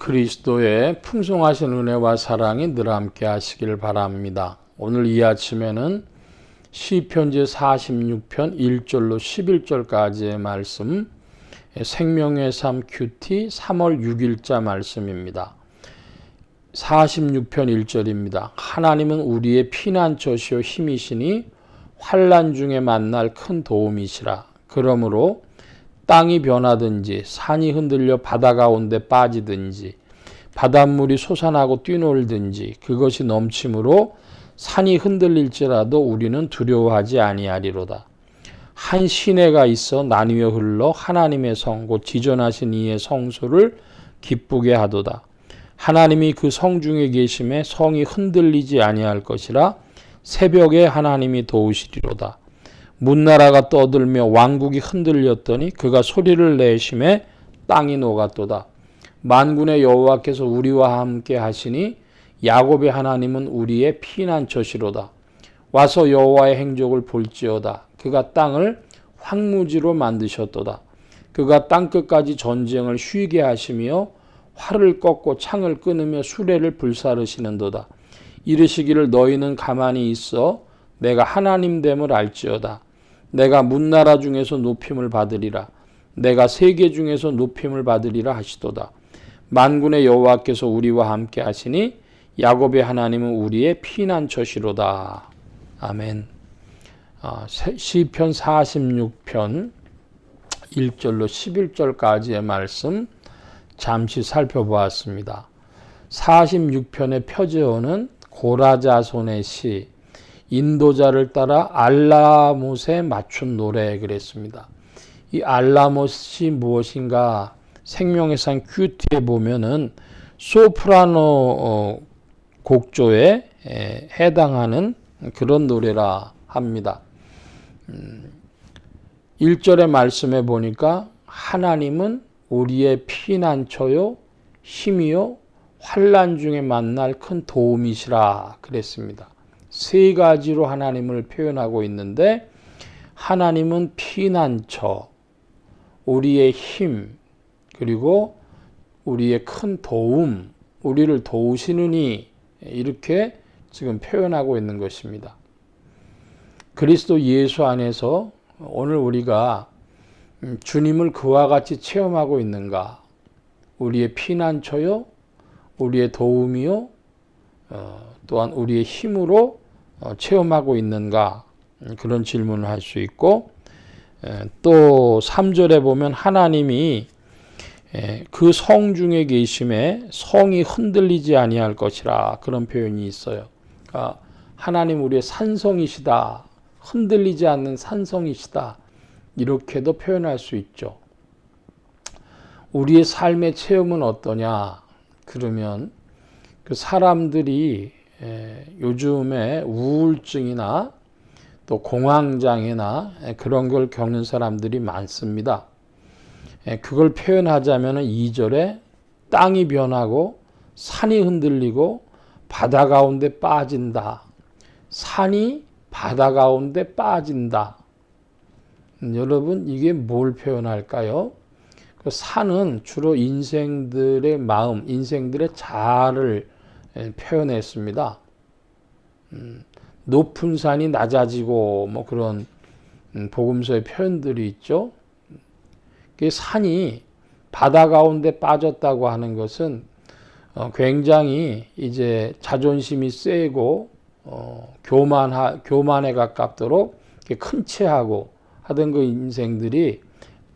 그리스도의 풍성하신 은혜와 사랑이 늘 함께 하시길 바랍니다. 오늘 이 아침에는 시편지 46편 1절로 11절까지의 말씀, 생명의 삶 큐티 3월 6일자 말씀입니다. 46편 1절입니다. 하나님은 우리의 피난처시요 힘이시니 환난 중에 만날 큰 도움이시라. 그러므로 땅이 변하든지 산이 흔들려 바다 가운데 빠지든지 바닷물이 솟아나고 뛰놀든지 그것이 넘침으로 산이 흔들릴지라도 우리는 두려워하지 아니하리로다. 한 시내가 있어 나뉘어 흘러 하나님의 성 곧 지존하신 이의 성소를 기쁘게 하도다. 하나님이 그 성 중에 계심에 성이 흔들리지 아니할 것이라. 새벽에 하나님이 도우시리로다. 문나라가 떠들며 왕국이 흔들렸더니 그가 소리를 내심에 땅이 녹았도다. 만군의 여호와께서 우리와 함께 하시니 야곱의 하나님은 우리의 피난처시로다. 와서 여호와의 행적을 볼지어다. 그가 땅을 황무지로 만드셨도다. 그가 땅끝까지 전쟁을 쉬게 하시며 활을 꺾고 창을 끊으며 수레를 불사르시는도다. 이르시기를 너희는 가만히 있어 내가 하나님됨을 알지어다. 내가 문나라 중에서 높임을 받으리라. 내가 세계 중에서 높임을 받으리라 하시도다. 만군의 여호와께서 우리와 함께 하시니 야곱의 하나님은 우리의 피난처시로다. 아멘. 시편 46편 1절로 11절까지의 말씀 잠시 살펴보았습니다. 46편의 표제어는 고라자손의 시, 인도자를 따라 알라못에 맞춘 노래 그랬습니다. 이 알라못이 무엇인가? 생명의 산 큐티에 보면은 소프라노 곡조에 해당하는 그런 노래라 합니다. 1절의 말씀에 보니까 하나님은 우리의 피난처요 힘이요 환난 중에 만날 큰 도움이시라 그랬습니다. 세 가지로 하나님을 표현하고 있는데 하나님은 피난처, 우리의 힘, 그리고 우리의 큰 도움, 우리를 도우시느니 이렇게 지금 표현하고 있는 것입니다. 그리스도 예수 안에서 오늘 우리가 주님을 그와 같이 체험하고 있는가? 우리의 피난처요, 우리의 도움이요, 또한 우리의 힘으로 체험하고 있는가? 그런 질문을 할 수 있고, 또 3절에 보면 하나님이 그 성 중에 계심에 성이 흔들리지 아니할 것이라 그런 표현이 있어요. 그러니까 하나님 우리의 산성이시다. 흔들리지 않는 산성이시다. 이렇게도 표현할 수 있죠. 우리의 삶의 체험은 어떠냐? 그러면 그 사람들이 요즘에 우울증이나 또 공황장애나 그런 걸 겪는 사람들이 많습니다. 그걸 표현하자면 2절에 땅이 변하고 산이 흔들리고 바다 가운데 빠진다. 산이 바다 가운데 빠진다. 여러분 이게 뭘 표현할까요? 그 산은 주로 인생들의 마음, 인생들의 자아를 표현했습니다. 높은 산이 낮아지고 뭐 그런 복음서의 표현들이 있죠. 그 산이 바다 가운데 빠졌다고 하는 것은 굉장히 이제 자존심이 세고 교만에 가깝도록 큰 체하고 하던 그 인생들이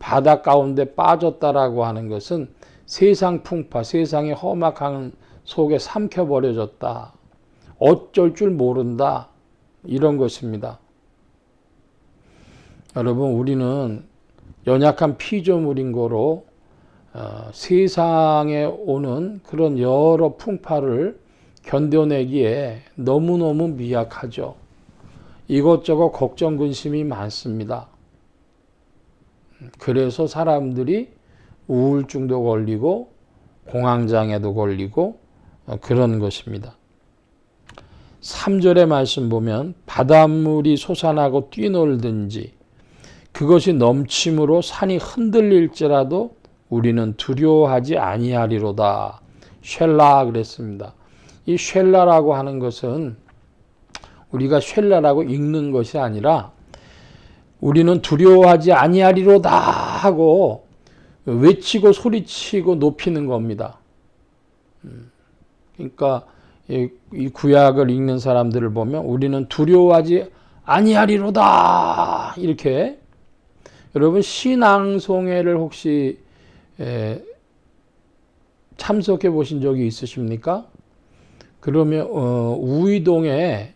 바다 가운데 빠졌다라고 하는 것은 세상 풍파, 세상의 험악한 속에 삼켜버려졌다. 어쩔 줄 모른다. 이런 것입니다. 여러분 우리는 연약한 피조물인 거로 세상에 오는 그런 여러 풍파를 견뎌내기에 너무너무 미약하죠. 이것저것 걱정 근심이 많습니다. 그래서 사람들이 우울증도 걸리고 공황장애도 걸리고 그런 것입니다. 3절의 말씀 보면 바닷물이 솟아나고 뛰놀든지 그것이 넘침으로 산이 흔들릴지라도 우리는 두려워하지 아니하리로다. 쉘라 그랬습니다. 이 쉘라라고 하는 것은 우리가 쉘라라고 읽는 것이 아니라 우리는 두려워하지 아니하리로다 하고 외치고 소리치고 높이는 겁니다. 그러니까 이 구약을 읽는 사람들을 보면 우리는 두려워하지 아니하리로다 이렇게. 여러분 신앙송회를 혹시 참석해 보신 적이 있으십니까? 그러면 우이동에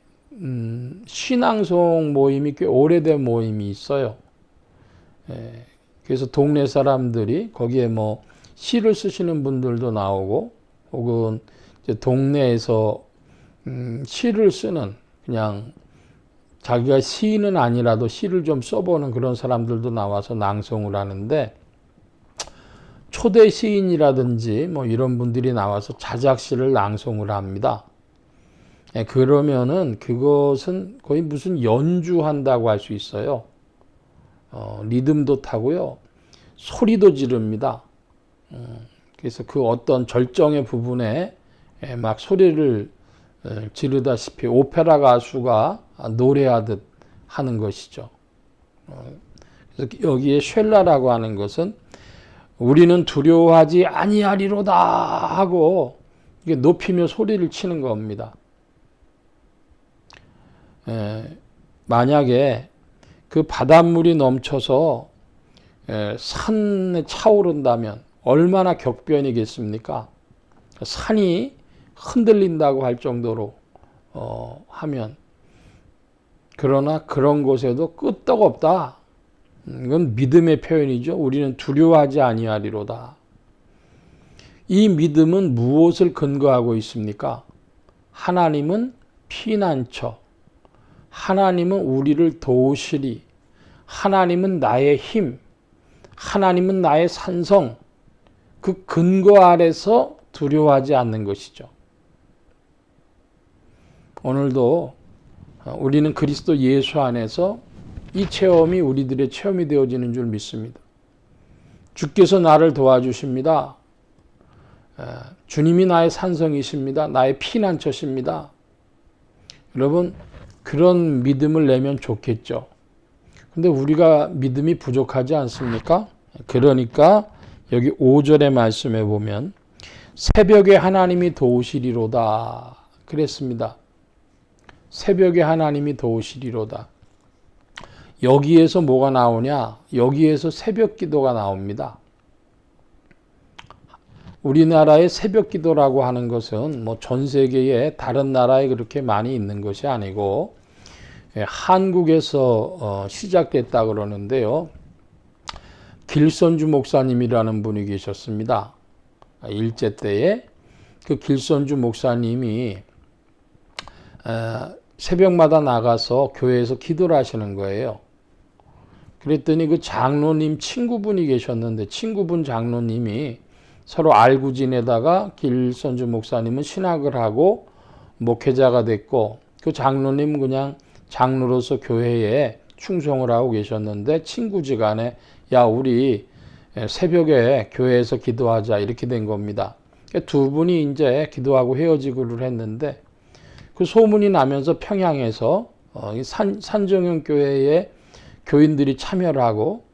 신앙송 모임이 꽤 오래된 모임이 있어요. 그래서 동네 사람들이 거기에 뭐 시를 쓰시는 분들도 나오고 혹은 이제 동네에서 시를 쓰는 그냥 자기가 시인은 아니라도 시를 좀 써보는 그런 사람들도 나와서 낭송을 하는데 초대 시인이라든지 뭐 이런 분들이 나와서 자작시를 낭송을 합니다. 그러면은 그것은 거의 무슨 연주한다고 할 수 있어요. 리듬도 타고요. 소리도 지릅니다. 그래서 그 어떤 절정의 부분에 막 소리를 지르다시피 오페라 가수가 노래하듯 하는 것이죠. 그래서 여기에 쉘라라고 하는 것은 우리는 두려워하지 아니하리로다 하고 이게 높이며 소리를 치는 겁니다. 만약에 그 바닷물이 넘쳐서 산에 차오른다면 얼마나 격변이겠습니까? 산이 흔들린다고 할 정도로 하면, 그러나 그런 곳에도 끄떡없다. 이건 믿음의 표현이죠. 우리는 두려워하지 아니하리로다. 이 믿음은 무엇을 근거하고 있습니까? 하나님은 피난처, 하나님은 우리를 도우시리, 하나님은 나의 힘, 하나님은 나의 산성, 그 근거 아래서 두려워하지 않는 것이죠. 오늘도 우리는 그리스도 예수 안에서 이 체험이 우리들의 체험이 되어지는 줄 믿습니다. 주께서 나를 도와주십니다. 주님이 나의 산성이십니다. 나의 피난처십니다. 여러분, 그런 믿음을 내면 좋겠죠. 근데 우리가 믿음이 부족하지 않습니까? 그러니까 여기 5절의 말씀에 보면 새벽에 하나님이 도우시리로다 그랬습니다. 새벽에 하나님이 도우시리로다. 여기에서 뭐가 나오냐? 여기에서 새벽 기도가 나옵니다. 우리나라의 새벽 기도라고 하는 것은 뭐 전 세계에 다른 나라에 그렇게 많이 있는 것이 아니고 한국에서 시작됐다 그러는데요. 길선주 목사님이라는 분이 계셨습니다. 일제 때에 그 길선주 목사님이 새벽마다 나가서 교회에서 기도를 하시는 거예요. 그랬더니 그 장로님 친구분이 계셨는데 친구분 장로님이 서로 알고 지내다가 길선주 목사님은 신학을 하고 목회자가 됐고 그 장로님 그냥 장로로서 교회에 충성을 하고 계셨는데 친구지간에 야 우리 새벽에 교회에서 기도하자 이렇게 된 겁니다. 두 분이 이제 기도하고 헤어지기로 했는데 그 소문이 나면서 평양에서 산정형 교회에 교인들이 참여를 하고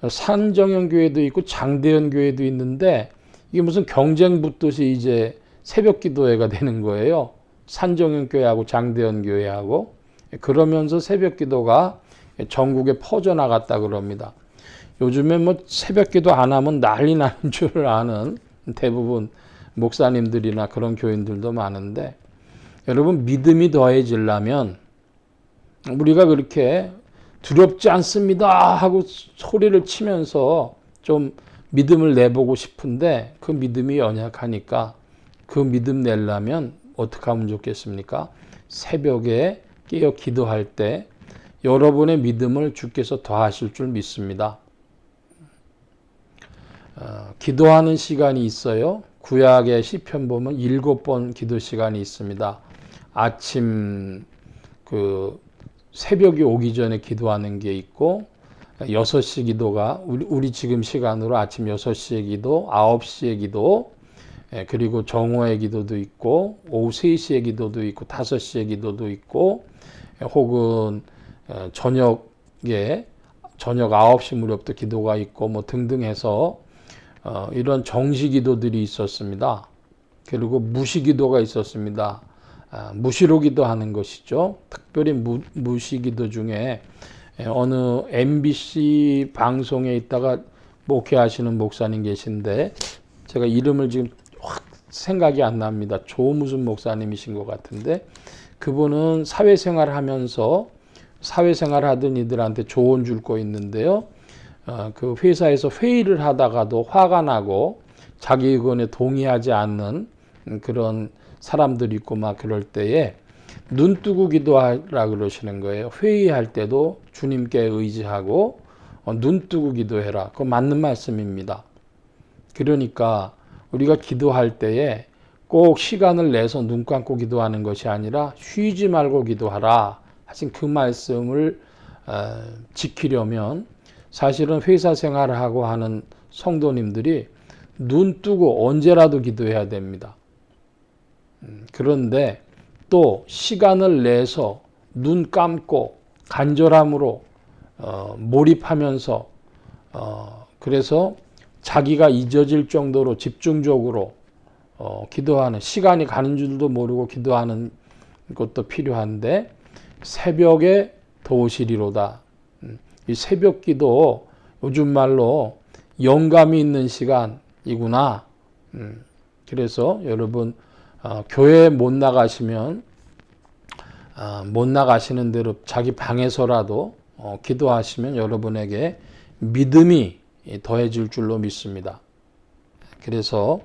산정형 교회도 있고 장대현 교회도 있는데 이게 무슨 경쟁 붙듯이 이제 새벽 기도회가 되는 거예요. 산정형 교회하고 장대현 교회하고. 그러면서 새벽 기도가 전국에 퍼져나갔다 그럽니다. 요즘에 뭐 새벽 기도 안 하면 난리 나는 줄 아는 대부분 목사님들이나 그런 교인들도 많은데 여러분 믿음이 더해지려면 우리가 그렇게 두렵지 않습니다 하고 소리를 치면서 좀 믿음을 내보고 싶은데 그 믿음이 연약하니까 그 믿음 내려면 어떻게 하면 좋겠습니까? 새벽에 깨어 기도할 때 여러분의 믿음을 주께서 더하실 줄 믿습니다. 기도하는 시간이 있어요. 구약의 시편 보면 7번 기도 시간이 있습니다. 아침 새벽이 오기 전에 기도하는 게 있고 6시 기도가 우리 지금 시간으로 아침 6시에 기도, 9시에 기도, 그리고 정오의 기도도 있고 오후 3시의 기도도 있고 5시의 기도도 있고 혹은 저녁에 저녁 9시 무렵도 기도가 있고 뭐 등등 해서 이런 정시 기도들이 있었습니다. 그리고 무시 기도가 있었습니다. 무시로 기도하는 것이죠. 특별히 무시 기도 중에 어느 MBC 방송에 있다가 목회하시는 목사님 계신데 제가 이름을 지금 확 생각이 안 납니다. 무슨 목사님이신 것 같은데 그분은 사회생활 하면서 사회생활 하던 이들한테 조언 줄 거 있는데요. 그 회사에서 회의를 하다가도 화가 나고 자기 의견에 동의하지 않는 그런 사람들이 있고 막 그럴 때에 눈 뜨고 기도하라 그러시는 거예요. 회의할 때도 주님께 의지하고 눈 뜨고 기도해라. 그거 맞는 말씀입니다. 그러니까 우리가 기도할 때에 꼭 시간을 내서 눈 감고 기도하는 것이 아니라 쉬지 말고 기도하라 하신 그 말씀을 지키려면 사실은 회사 생활을 하고 하는 성도님들이 눈 뜨고 언제라도 기도해야 됩니다. 그런데 또 시간을 내서 눈 감고 간절함으로 몰입하면서 그래서 자기가 잊어질 정도로 집중적으로 기도하는 시간이 가는 줄도 모르고 기도하는 것도 필요한데 새벽에 도우시리로다. 이 새벽 기도 요즘 말로 영감이 있는 시간이구나. 그래서 여러분 교회 못 나가시면 못 나가시는 대로 자기 방에서라도 기도하시면 여러분에게 믿음이 더해질 줄로 믿습니다. 그래서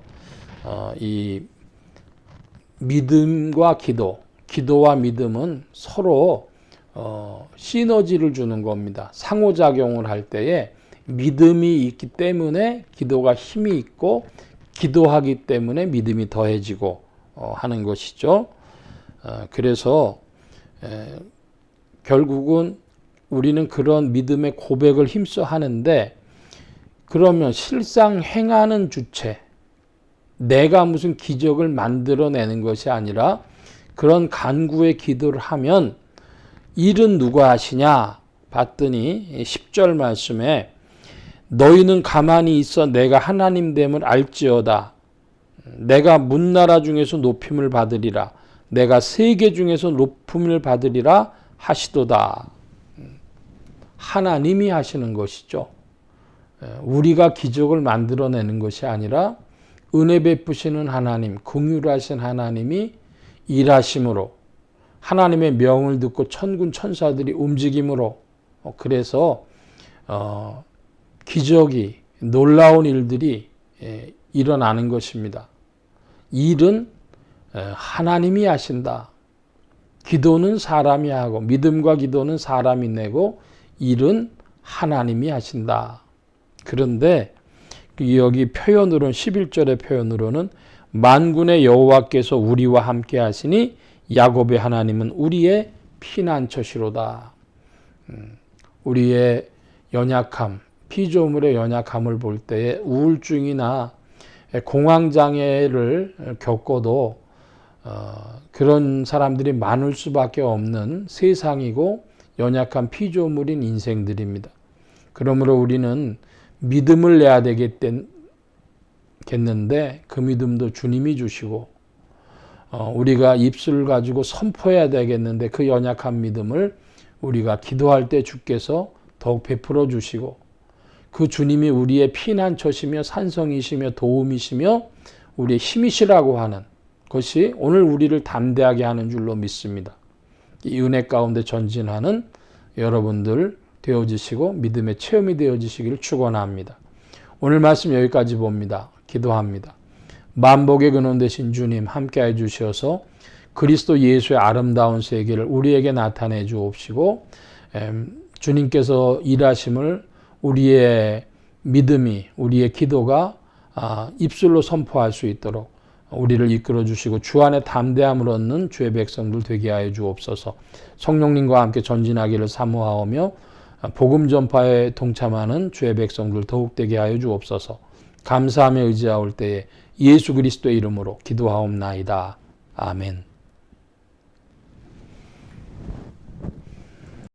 이 믿음과 기도와 믿음은 서로 시너지를 주는 겁니다. 상호작용을 할 때에 믿음이 있기 때문에 기도가 힘이 있고 기도하기 때문에 믿음이 더해지고 하는 것이죠. 그래서 결국은 우리는 그런 믿음의 고백을 힘써 하는데 그러면 실상 행하는 주체 내가 무슨 기적을 만들어내는 것이 아니라 그런 간구의 기도를 하면 일은 누가 하시냐 봤더니 10절 말씀에 너희는 가만히 있어 내가 하나님 됨을 알지어다. 내가 문나라 중에서 높임을 받으리라. 내가 세계 중에서 높임을 받으리라 하시도다. 하나님이 하시는 것이죠. 우리가 기적을 만들어내는 것이 아니라 은혜 베푸시는 하나님, 긍휼하신 하나님이 일하심으로 하나님의 명을 듣고 천군 천사들이 움직임으로 그래서 기적이 놀라운 일들이 일어나는 것입니다. 일은 하나님이 하신다. 기도는 사람이 하고 믿음과 기도는 사람이 내고 일은 하나님이 하신다. 그런데 여기 표현으로는 11절의 표현으로는 만군의 여호와께서 우리와 함께 하시니 야곱의 하나님은 우리의 피난처시로다. 우리의 연약함, 피조물의 연약함을 볼 때에 우울증이나 공황장애를 겪어도 그런 사람들이 많을 수밖에 없는 세상이고 연약한 피조물인 인생들입니다. 그러므로 우리는 믿음을 내야 되겠는데 그 믿음도 주님이 주시고 우리가 입술을 가지고 선포해야 되겠는데 그 연약한 믿음을 우리가 기도할 때 주께서 더욱 베풀어 주시고 그 주님이 우리의 피난처시며 산성이시며 도움이시며 우리의 힘이시라고 하는 것이 오늘 우리를 담대하게 하는 줄로 믿습니다. 이 은혜 가운데 전진하는 여러분들 되어지시고 믿음의 체험이 되어지시기를 축원합니다. 오늘 말씀 여기까지 봅니다. 기도합니다. 만복의 근원 되신 주님 함께해 주셔서 그리스도 예수의 아름다운 세계를 우리에게 나타내 주옵시고 주님께서 일하심을 우리의 믿음이 우리의 기도가 입술로 선포할 수 있도록 우리를 이끌어 주시고 주 안에 담대함을 얻는 주의 백성들 되게 하여 주옵소서. 성령님과 함께 전진하기를 사모하오며 복음 전파에 동참하는 주의 백성들 더욱 되게 하여 주옵소서. 감사하며 의지하올 때에 예수 그리스도의 이름으로 기도하옵나이다. 아멘.